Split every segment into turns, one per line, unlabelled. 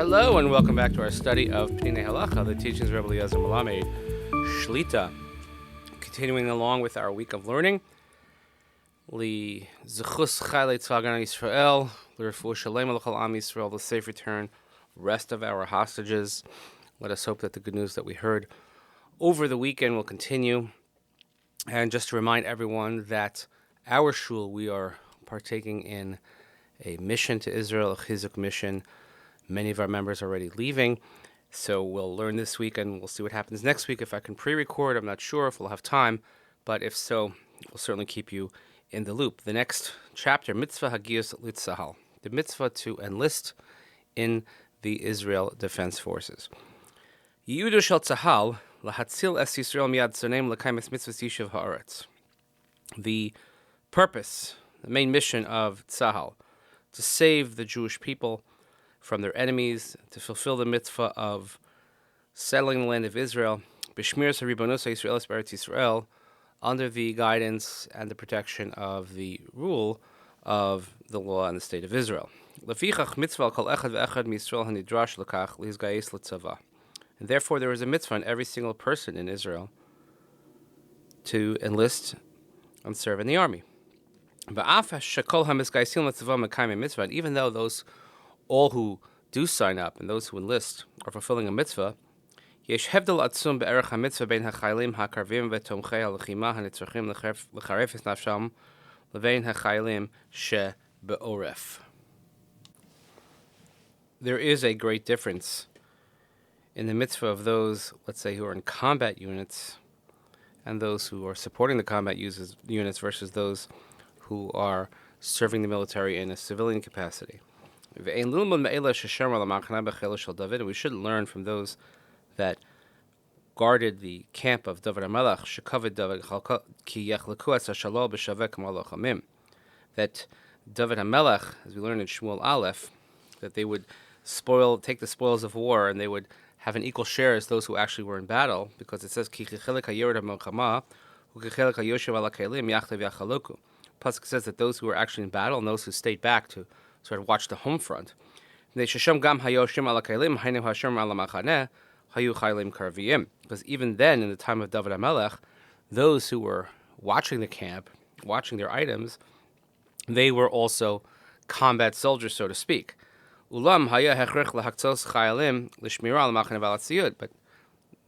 Hello and welcome back to our study of Peninei Halacha, the teachings of Rabbi Eliezer Melamed Shlita. Continuing along with our week of learning, Li Zechus Chayalei Tzvagan Yisrael, Refuah Sheleimah L'Chol Am Yisrael, the safe return, rest of our hostages. Let us hope that the good news that we heard over the weekend will continue. And just to remind everyone that our shul, we are partaking in a mission to Israel, a chizuk mission. Many of our members are already leaving, so we'll learn this week and we'll see what happens next week. If I can pre-record, I'm not sure if we'll have time, but if so, we'll certainly keep you in the loop. The next chapter, Mitzvah Hagiyus Litzahal, the mitzvah to enlist in the Israel Defense Forces. Yudu shel Tzahal lahatzil es Yisrael miyad tzoneim l'kayim es mitzvahs Yishuv Ha'Aretz. The purpose, the main mission of Tzahal, to save the Jewish people from their enemies, to fulfill the mitzvah of settling the land of Israel, b'shmiras haribonos Yisrael Eretz Yisrael, under the guidance and the protection of the rule of the law and the state of Israel. Lefichach mitzvah kol echad ve'echad miYisrael hanidrash lekach lizgayis letzava. And therefore there is a mitzvah on every single person in Israel to enlist and serve in the army. And even though all who do sign up and those who enlist are fulfilling a mitzvah, yesh hebdel atzum be'erech ha-mitzvah bein hachaylim hakarvim ve'tomchei ha-lechima hanitzrachim lecharef es nafsham levein hachaylim she-be'oref. There is a great difference in the mitzvah of those, let's say, who are in combat units and those who are supporting the combat units versus those who are serving the military in a civilian capacity. And we should learn from those that guarded the camp of David HaMelech, that David HaMelech, as we learn in Shmuel Aleph, that they would take the spoils of war and they would have an equal share as those who actually were in battle, because it says, Pasuk says that those who were actually in battle and those who stayed back to sort of watch the home front, because even then, in the time of David HaMelech, those who were watching the camp, watching their items, they were also combat soldiers, so to speak. But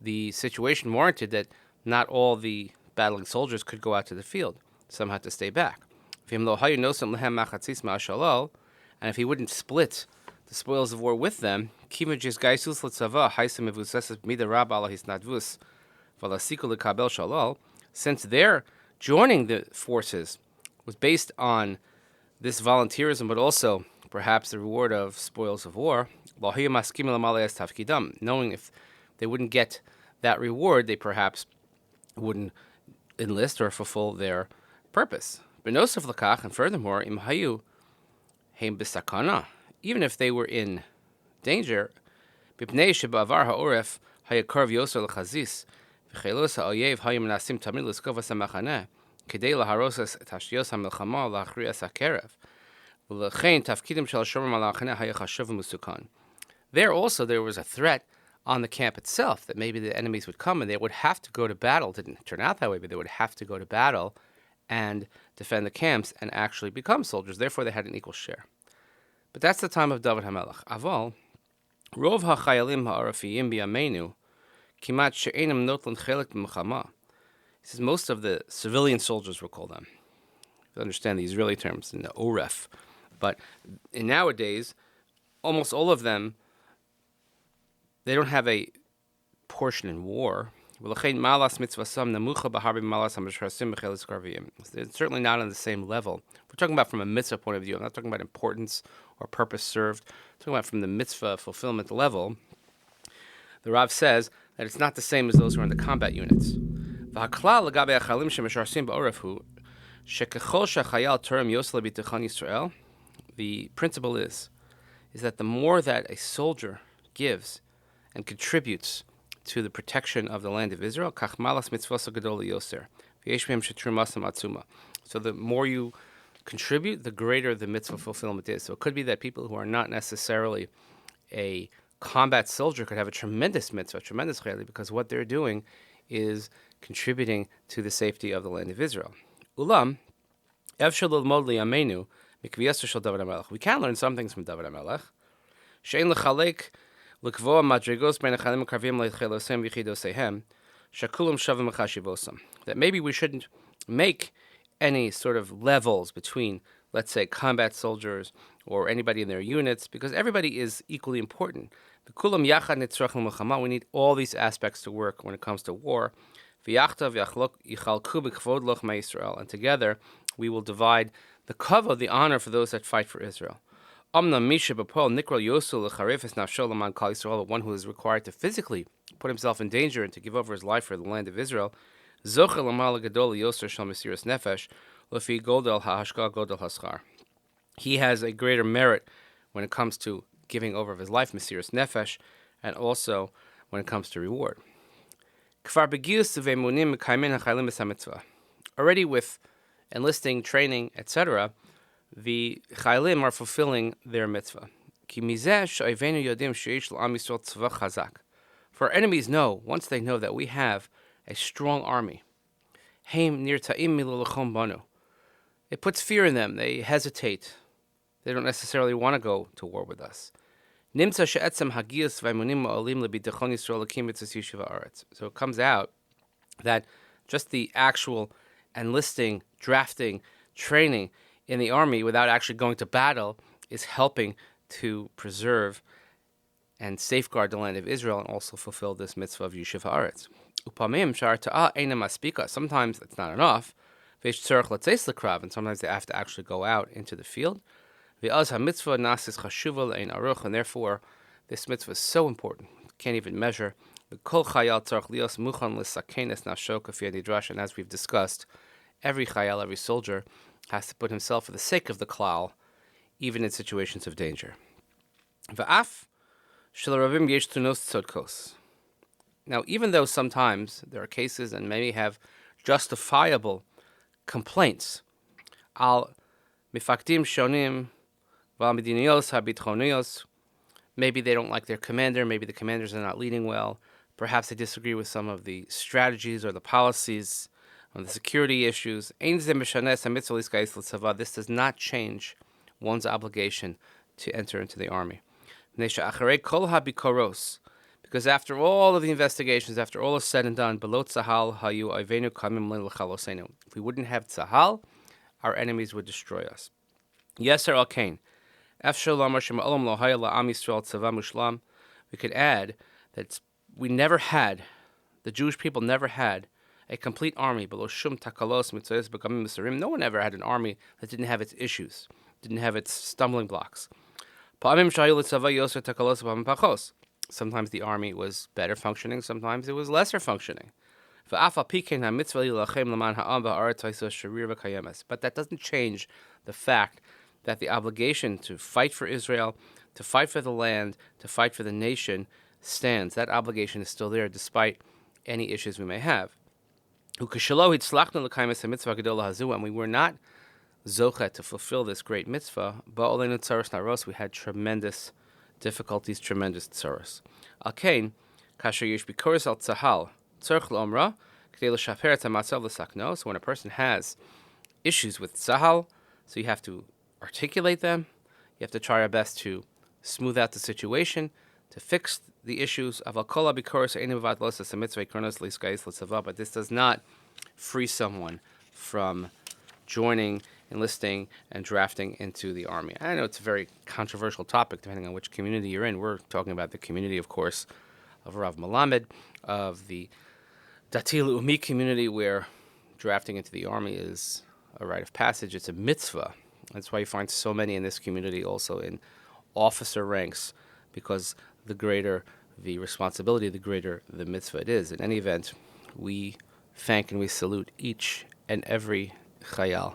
the situation warranted that not all the battling soldiers could go out to the field. Some had to stay back. And if he wouldn't split the spoils of war with them, since their joining the forces was based on this volunteerism, but also perhaps the reward of spoils of war, knowing if they wouldn't get that reward, they perhaps wouldn't enlist or fulfill their purpose. And furthermore, even if they were in danger, because there was a threat on the camp itself that maybe the enemies would come and they would have to go to battle. It didn't turn out that way, but they would have to go to battle and defend the camps and actually become soldiers. Therefore, they had an equal share. But that's the time of David HaMelech. Aval, Rov Hachayalim Ha'arafiyim B'yameinu, Kimat She'enam Notlan Chelik B'mechama. He says most of the civilian soldiers, we'll call them. You understand the Israeli terms in the Oref. But nowadays, almost all of them, they don't have a portion in war. It's certainly not on the same level. We're talking about from a mitzvah point of view. I'm not talking about importance or purpose served. I'm talking about from the mitzvah fulfillment level. The Rav says that it's not the same as those who are in the combat units. The principle is that the more that a soldier gives and contributes to the protection of the land of Israel, so the more you contribute, the greater the mitzvah fulfillment is. So it could be that people who are not necessarily a combat soldier could have a tremendous mitzvah, tremendous chayli, because what they're doing is contributing to the safety of the land of Israel. Ulam, we can learn some things from David HaMelech. She'en lechalek lekvoa madrigos ben hachalim karvim leichelosem v'chidosehem shakulam shavim chashivosam. That maybe we shouldn't make any sort of levels between, let's say, combat soldiers or anybody in their units, because everybody is equally important. We need all these aspects to work when it comes to war. And together we will divide the kavod, the honor for those that fight for Israel. But one who is required to physically put himself in danger and to give over his life for the land of Israel, he has a greater merit when it comes to giving over of his life, Mesiras Nefesh, and also when it comes to reward. Already with enlisting, training, etc., the Chaylim are fulfilling their mitzvah. For our enemies know, once they know that we have a strong army, it puts fear in them. They hesitate. They don't necessarily want to go to war with us. So it comes out that just the actual enlisting, drafting, training in the army without actually going to battle is helping to preserve and safeguard the land of Israel and also fulfill this mitzvah of Yishuv Ha'Aretz. Sometimes it's not enough, and sometimes they have to actually go out into the field. And therefore, this mitzvah is so important. Can't even measure. And as we've discussed, every chayal, every soldier, has to put himself for the sake of the klal, even in situations of danger. Now, even though sometimes there are cases and many have justifiable complaints, al mifakdim shonim val mediniyos habitchoniyos, maybe they don't like their commander, maybe the commanders are not leading well, perhaps they disagree with some of the strategies or the policies on the security issues. This does not change one's obligation to enter into the army. Because after all of the investigations, after all is said and done, if we wouldn't have tzahal, our enemies would destroy us. Yeser al kain. We could add that the Jewish people never had a complete army. No one ever had an army that didn't have its issues, didn't have its stumbling blocks. Sometimes the army was better functioning, sometimes it was lesser functioning. But that doesn't change the fact that the obligation to fight for Israel, to fight for the land, to fight for the nation stands. That obligation is still there despite any issues we may have. And we were not zochet to fulfill this great mitzvah, we had tremendous difficulties, tremendous tsaros. Alkein, kasher yesh bikoros al tzahal, tzarch l'omra, k'dei l'shaper et ha'matzav l'sakno. So when a person has issues with tzahal, so you have to articulate them, you have to try our best to smooth out the situation, to fix the issues. But this does not free someone from joining, enlisting, and drafting into the army. I know it's a very controversial topic depending on which community you're in. We're talking about the community, of course, of Rav Melamed, of the Dati Le'umi community, where drafting into the army is a rite of passage. It's a mitzvah. That's why you find so many in this community also in officer ranks, because the greater the responsibility, the greater the mitzvah it is. In any event, we thank and we salute each and every chayal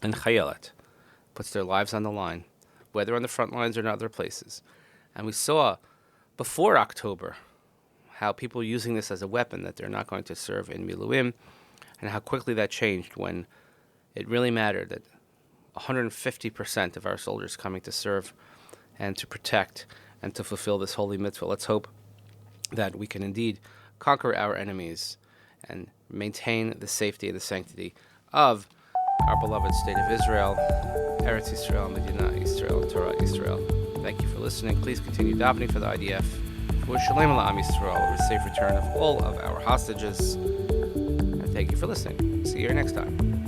and chayalet puts their lives on the line, whether on the front lines or in other places. And we saw before October how people were using this as a weapon, that they're not going to serve in Miluim, and how quickly that changed when it really mattered that 150% of our soldiers coming to serve and to protect and to fulfill this holy mitzvah. Let's hope that we can indeed conquer our enemies and maintain the safety and the sanctity of our beloved state of Israel, Eretz Yisrael, Medina Yisrael, Torah Yisrael. Thank you for listening. Please continue davening for the IDF. Refuah Sheleimah la'am Yisrael, with safe return of all of our hostages. And thank you for listening. See you here next time.